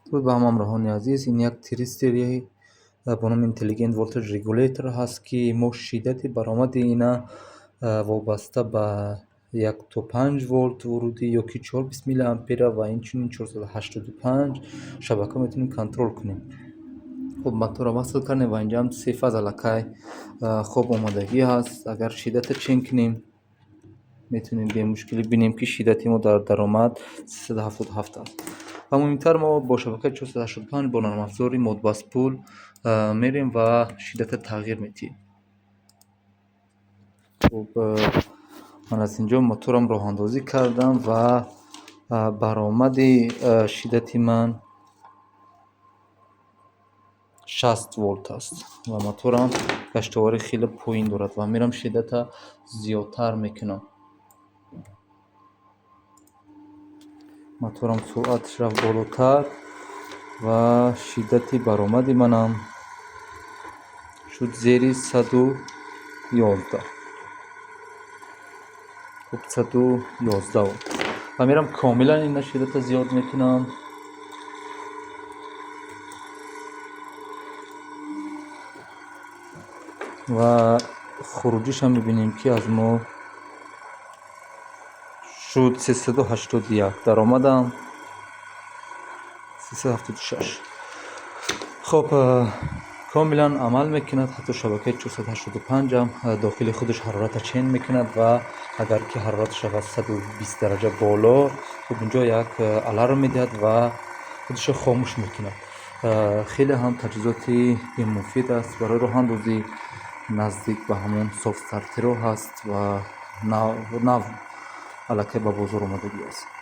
تو ба ҳамроҳони азиз, ин як тристери бо номи Intelligent Voltage Regulator ҳаст, ки мо шиддати баромади ина вобаста ба 1 то 5 волт вурудӣ ё ки 420 миллиампера ва инчунин 485 шабака метавонем контрол кунем. хуб, мотора васл кардем ва инҷам 3 фаз аллакай хуб омодагӣ ҳаст. Агар шиддата чен кунем, метавонем бемушкилӣ бинем, ки шиддати мо дар даромад 377 аст. ва муҳимтар, мо бо шабакаи 485 бо нармафзори модбаспул мерем ва шиддата тағйир медиҳем. хуб, ман аз инҷо моторам роҳандозӣ кардам ва баромади шиддати ман 60 волт аст ва моторам гаштовари хеле поин дорад ва мерам шиддата зиёдтар мекунам. моторам суръаташ рафт болотар ва шиддати баромади манам шуд зери 111. хуб, 111 волт ва мерам комилан ина шиддата зиёд мекунам. ва хуруҷишам мебинем, ки аз мо шуд 381, даромадам 376. хуб, комилан амал мекунад. ҳатто шабакаи 485ам дохили худаш ҳарората чен мекунад ва агар ки ҳарораташ рафт 120 дараҷа боло, хуб инҷо як аларм медиҳад ва худашро хомӯш мекунад. хеле ҳам таҷҳизоти муфид аст барои роҳандозӣ. наздик ба ҳамон софт стартеро ҳаст ва нав аллакай ба бозор омадагӣ аст.